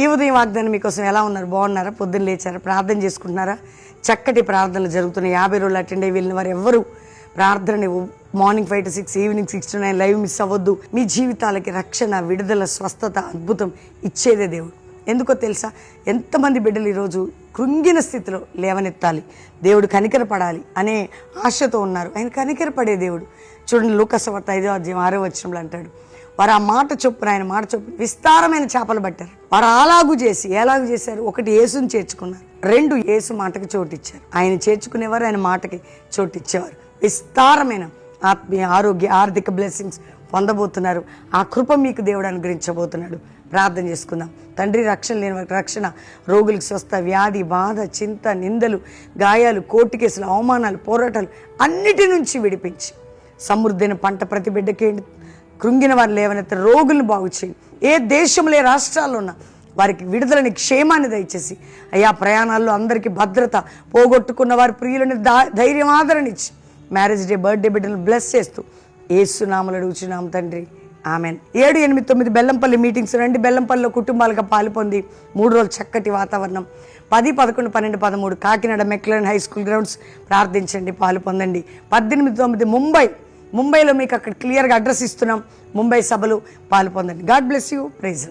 ఈ ఉదయం వాగ్దానం మీకోసం ఎలా ఉన్నారు? బాగున్నారా? పొద్దున్న లేచారా? ప్రార్థన చేసుకుంటున్నారా? చక్కటి ప్రార్థనలు జరుగుతున్నాయి. 50 రోజులు అటెండ్ అయ్యి వెళ్ళిన వారు ఎవ్వరు ప్రార్థన morning 5 to 6, evening 6 to 9 live miss అవ్వద్దు. మీ జీవితాలకి రక్షణ, విడుదల, స్వస్థత, అద్భుతం ఇచ్చేదే దేవుడు. ఎందుకో తెలుసా? ఎంతమంది బిడ్డలు ఈరోజు కృంగిన స్థితిలో లేవనెత్తాలి, దేవుడు కనికరపడాలి అనే ఆశతో ఉన్నారు. ఆయన కనికరపడే దేవుడు. చూడండి, లూకాసువార్త 5వ అధ్యాయం 6వ వచనంలో అంటాడు, వారు ఆ మాట చొప్పున, ఆయన మాట చొప్పున విస్తారమైన చేపలు పట్టారు. వారు ఎలాగూ చేశారు? 1, యేసుని చేర్చుకున్నారు. 2, యేసు మాటకి చోటిచ్చారు. ఆయన చేర్చుకునేవారు, ఆయన మాటకి చోటిచ్చేవారు. విస్తారమైన ఆత్మీయ, ఆరోగ్య, ఆర్థిక బ్లెస్సింగ్స్ పొందబోతున్నారు. ఆ కృప మీకు దేవుడు అనుగ్రహించబోతున్నాడు. ప్రార్థన చేసుకుందాం. తండ్రి, రక్షణ లేని వారికి రక్షణ, రోగులకు స్వస్థ, వ్యాధి, బాధ, చింత, నిందలు, గాయాలు, కోర్టు కేసులు, అవమానాలు, పోరాటాలు అన్నిటి నుంచి విడిపించి సమృద్ధైన పంట ప్రతి బిడ్డకి, కృంగిన వారు లేవనెత్త, రోగులను బాగు చేయండి. ఏ దేశంలో, ఏ రాష్ట్రాల్లో ఉన్నా వారికి విడుదలని, క్షేమాన్ని దయచేసి అయ్యా, ప్రయాణాల్లో అందరికీ భద్రత, పోగొట్టుకున్న వారి ప్రియులని ధైర్యం, ఆదరణ ఇచ్చి మ్యారేజ్ డే, బర్త్డే బిడ్డలను బ్లెస్ చేస్తూ యేసునామములో అడుగుచున్నాం తండ్రి, ఆమెన్. 7, 8, 9 బెల్లంపల్లి మీటింగ్స్ రండి. బెల్లంపల్లిలో కుటుంబాలుగా పాలు పొంది 3 రోజులు చక్కటి వాతావరణం. 10, 11, 12, 13 కాకినాడ మెక్లెన్ హై స్కూల్ గ్రౌండ్స్. ప్రార్థించండి, పాలు పొందండి. 18, 19 ముంబైలో మీకు అక్కడ క్లియర్గా అడ్రస్ ఇస్తున్నాం. ముంబై సభలు పాలు పొందండి. God bless you. ప్రైజ్.